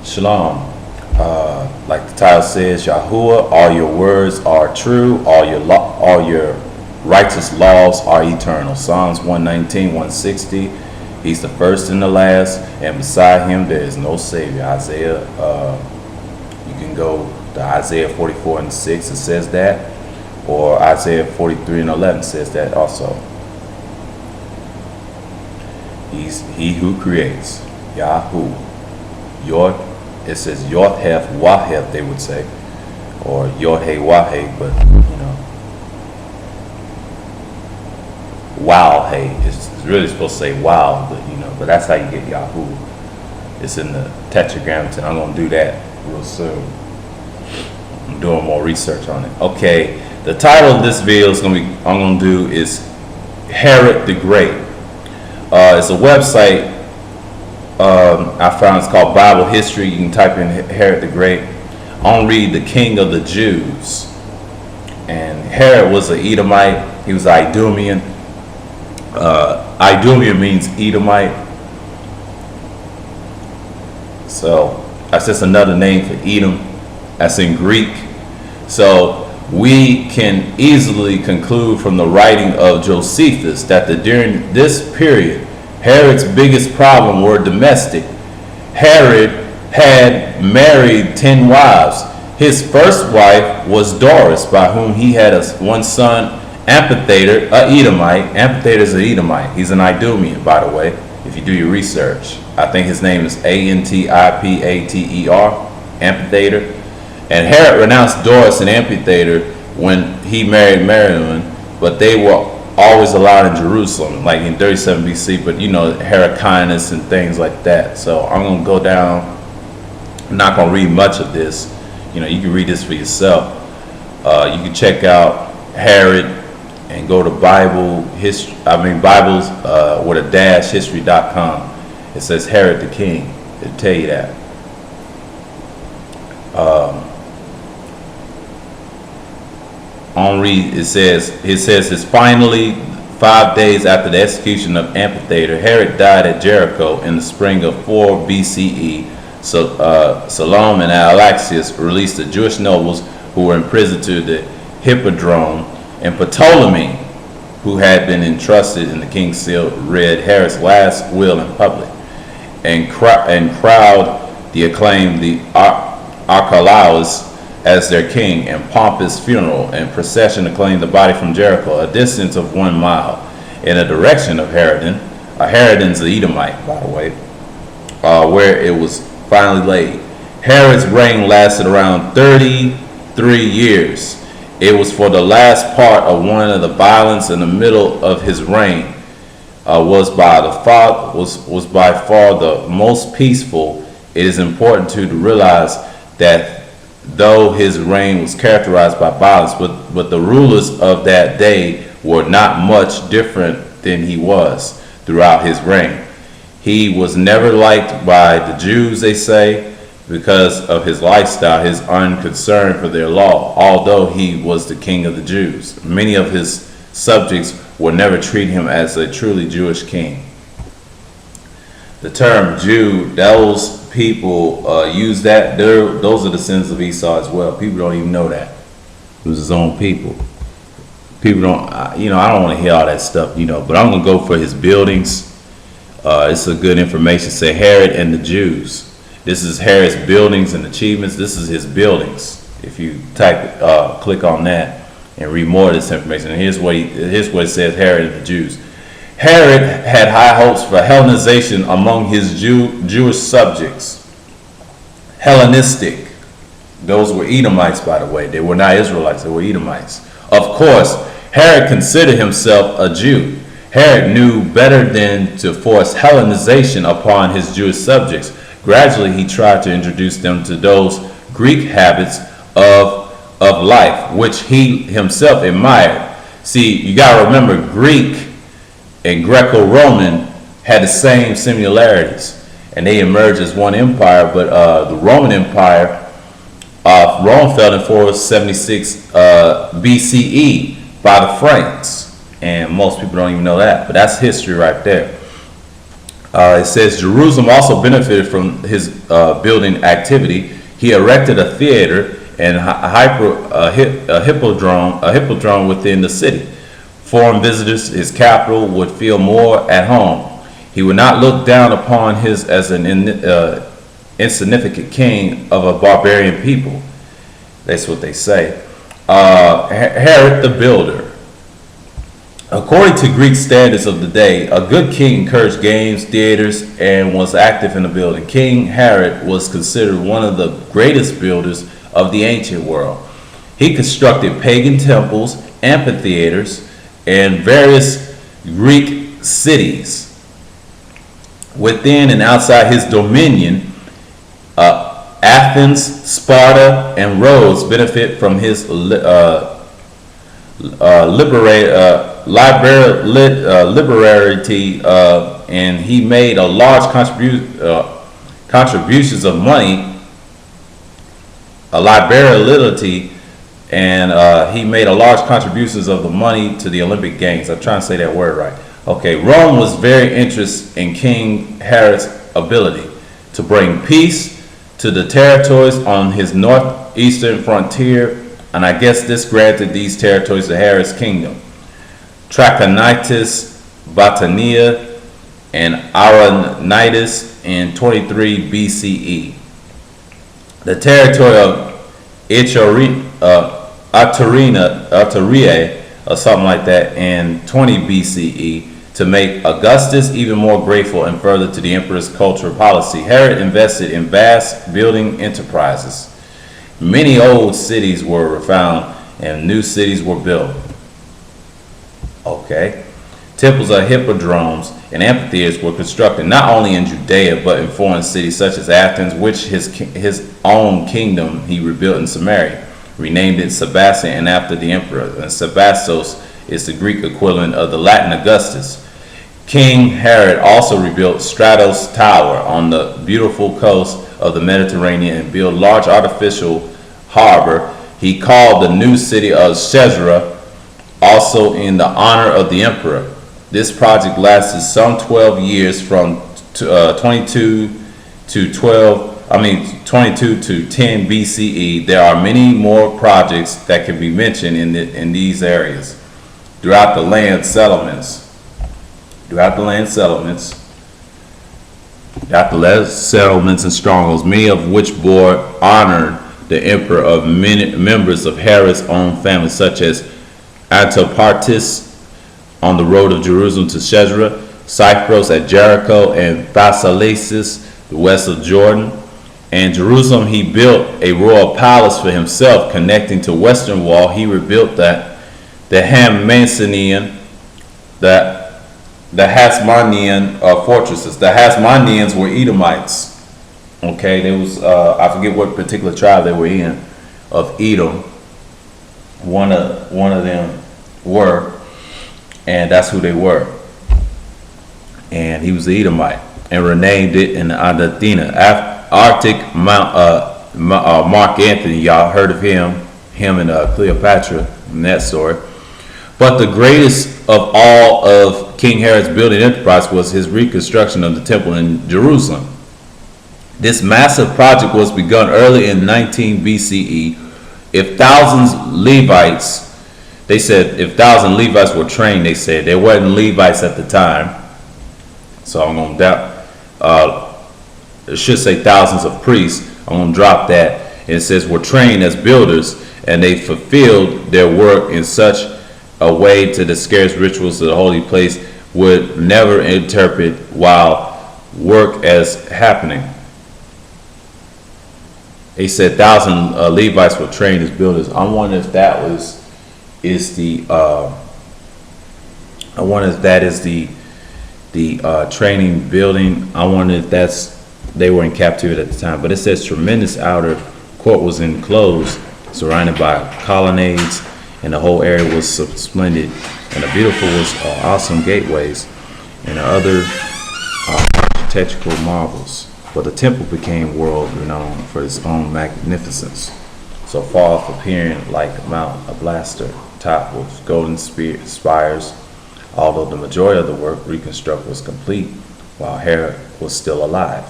Shalom. Like the title says, Yahuwah, all your words are true, all your righteous laws are eternal. Psalms 119, 160. He's the first and the last, and beside him there is no Savior. Isaiah, you can go to Isaiah 44 and 6, it says that, or Isaiah 43 and 11 says that also. He's he who creates, Yahu. It says Yod-Hef, Wahef, they would say, or Yod-He, Wah-He, but Wow-He. It's really supposed to say wow, but that's how you get Yahoo. It's in the Tetragrammaton. I'm gonna do that real soon. I'm doing more research on it. Okay, the title of this video is I'm gonna do is Herod the Great. It's a website I found. It's called Bible History. You can type in Herod the Great. I'm gonna read the King of the Jews. And Herod was an Edomite. He was Idumean. Idumean means Edomite. So that's just another name for Edom. That's in Greek. So we can easily conclude from the writing of Josephus that during this period, Herod's biggest problem were domestic. Herod had married 10 wives. His first wife was Doris, by whom he had one son, Amphitheater, an Edomite. Amphitheater is an Edomite. He's an Idumean, by the way, if you do your research. I think his name is Antipater, Amphitheater. And Herod renounced Doris and Amphitheater when he married Marilyn, but they were always allowed in Jerusalem, like in 37 BC, but Hyrcanus and things like that. So I'm going to go down. I'm not going to read much of this. You can read this for yourself. You can check out Herod and go to Bibles with a dash history.com. It says Herod the King. It'll tell you that. It says it's finally 5 days after the execution of Amphitheater, Herod died at Jericho in the spring of 4 BCE. So Salome and Alexius released the Jewish nobles who were imprisoned to the Hippodrome, and Ptolemy, who had been entrusted in the king's seal, read Herod's last will in public, and crowd the acclaimed the Archelaus as their king, and pompous funeral and procession acclaimed the body from Jericho, a distance of 1 mile, in the direction of Herodon. Herodon's the Edomite, by the way, where it was finally laid. Herod's reign lasted around 33 years. It was for the last part of one of the violence in the middle of his reign. Was by far the most peaceful. It is important to realize that though his reign was characterized by violence, but the rulers of that day were not much different than he was throughout his reign. He was never liked by the Jews, they say, because of his lifestyle, his unconcern for their law, although he was the king of the Jews. Many of his subjects would never treat him as a truly Jewish king. The term Jew, those people use that. Those are the sins of Esau as well. People don't even know that. It was his own people. People don't, I don't want to hear all that stuff, but I'm going to go for his buildings. It's a good information. Say Herod and the Jews. This is Herod's buildings and achievements. This is his buildings. If you click on that and read more of this information. And here's what it says, Herod and the Jews. Herod had high hopes for Hellenization among his Jewish subjects. Hellenistic. Those were Edomites, by the way. They were not Israelites. They were Edomites. Of course, Herod considered himself a Jew. Herod knew better than to force Hellenization upon his Jewish subjects. Gradually, he tried to introduce them to those Greek habits of life, which he himself admired. See, you got to remember, Greek and Greco-Roman had the same similarities, and they emerged as one empire. But the Roman Empire, Rome fell in 476 BCE by the Franks, and most people don't even know that. But that's history right there. It says Jerusalem also benefited from his building activity. He erected a theater and a hippodrome within the city. Foreign visitors, his capital, would feel more at home. He would not look down upon his as an insignificant king of a barbarian people. That's what they say. Herod the Builder. According to Greek standards of the day, a good king encouraged games, theaters, and was active in the building. King Herod was considered one of the greatest builders of the ancient world. He constructed pagan temples, amphitheaters, and various Greek cities. Within and outside his dominion, Athens, Sparta, and Rhodes benefit from his liberality, and he made a large contributions of money, liberality, and he made a large contributions of the money to the Olympic Games. I'm trying to say that word right. Okay, Rome was very interested in King Herod's ability to bring peace to the territories on his northeastern frontier, and I guess this granted these territories to Herod's kingdom. Trachonitis, Batanea, and Auranitis in 23 BCE. The territory of Iturea, or something like that, in 20 BCE, to make Augustus even more grateful and further to the emperor's cultural policy. Herod invested in vast building enterprises. Many old cities were found and new cities were built. Okay. Temples or hippodromes and amphitheaters were constructed not only in Judea but in foreign cities such as Athens, which his own kingdom he rebuilt in Samaria, renamed it Sebastian and after the emperor. And Sebastos is the Greek equivalent of the Latin Augustus. King Herod also rebuilt Stratos Tower on the beautiful coast of the Mediterranean and built large artificial harbor. He called the new city of Caesarea, also in the honor of the emperor. This project lasted some 12 years, from 22 to 10 BCE. There are many more projects that can be mentioned in these areas throughout the land settlements. And strongholds, many of which bore honor the emperor of many members of Herod's own family, such as Antipartis on the road of Jerusalem to Caesarea, Cyprus at Jericho, and Thessalicis, the west of Jordan. And Jerusalem he built a royal palace for himself connecting to western wall. He rebuilt the Hasmonean, the Hasmonean fortresses. The Hasmoneans were Edomites. Okay, there was I forget what particular tribe they were in of Edom. One of them were, and that's who they were. And he was the Edomite, and renamed it in Adathena. Arctic Mark Antony, y'all heard of him and Cleopatra in that story. But the greatest of all of King Herod's building enterprise was his reconstruction of the temple in Jerusalem. This massive project was begun early in 19 BCE. If thousands Levites, they said, if 1,000 Levites were trained, they said, there wasn't Levites at the time, so I'm going to doubt, it should say thousands of priests. I'm going to drop that. And it says were trained as builders, and they fulfilled their work in such a way to the scarce rituals of the holy place would never interpret while work as happening. They said 1,000 Levites were trained as builders. I wonder if that is the training building. I wonder if they were in captivity at the time. But it says tremendous outer court was enclosed, surrounded by colonnades, and the whole area was splendid. And the beautiful was awesome gateways and other architectural marvels. But the temple became world renowned for its own magnificence, so far off appearing like Mount Ablaster, topped with golden spires. Although the majority of the work reconstruct was complete, while Herod was still alive,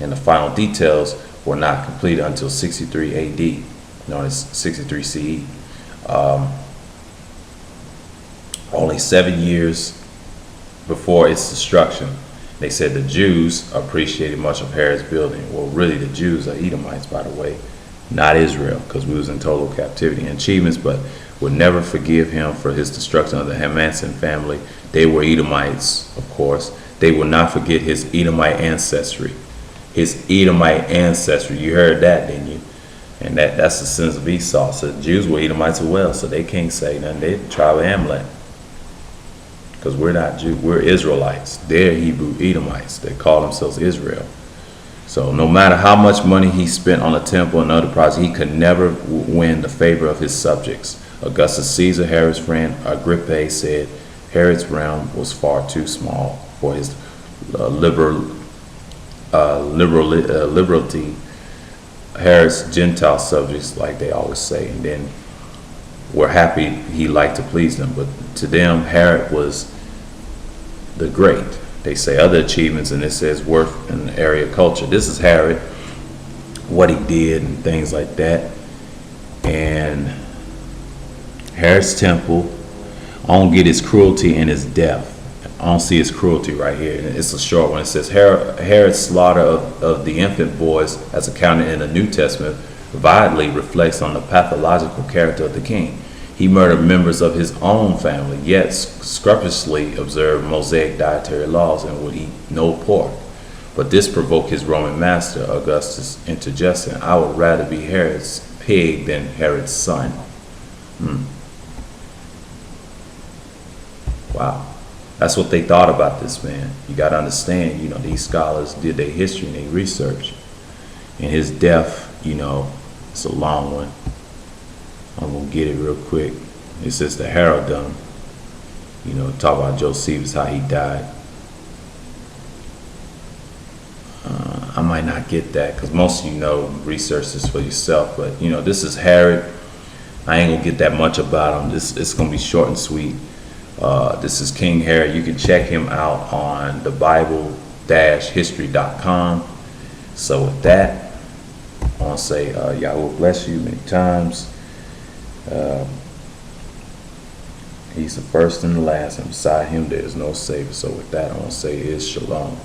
and the final details were not completed until 63 AD, known as 63 CE. Only 7 years before its destruction. They said the Jews appreciated much of Herod's building. Well, really, the Jews are Edomites, by the way, not Israel, because we was in total captivity and achievements, but would never forgive him for his destruction of the Hamanson family. They were Edomites, of course. They will not forget his Edomite ancestry. His Edomite ancestry. You heard that, didn't you? And that's the sins of Esau. So the Jews were Edomites as well, so they can't say nothing. They're the tribe of Amalek. Because we're not Jews, we're Israelites. They're Hebrew Edomites. They call themselves Israel. So no matter how much money he spent on the temple and other projects, he could never win the favor of his subjects. Augustus Caesar, Herod's friend Agrippa, said Herod's realm was far too small for his liberality. Herod's Gentile subjects, like they always say, and then were happy he liked to please them. But to them, Herod was the great. They say other achievements, and it says worth in the area of culture. This is Herod, what he did and things like that. And Herod's temple, I don't get his cruelty and his death. I don't see his cruelty right here. It's a short one. It says Herod's slaughter of the infant boys, as accounted in the New Testament, vitally reflects on the pathological character of the king. He murdered members of his own family, yet scrupulously observed Mosaic dietary laws and would eat no pork. But this provoked his Roman master, Augustus, into jesting, "I would rather be Herod's pig than Herod's son." Wow. That's what they thought about this man. You got to understand, these scholars did their history and their research. And his death, it's a long one. I'm going to get it real quick. It says the Heraldom. Talk about Josephus, how he died. I might not get that because most of research this for yourself. But, this is Herod. I ain't going to get that much about him. It's going to be short and sweet. This is King Herod. You can check him out on the Bible-history.com. So with that, I want to say Yahweh bless you many times. He's the first and the last, and beside him there is no Savior. So with that, I want to say is Shalom.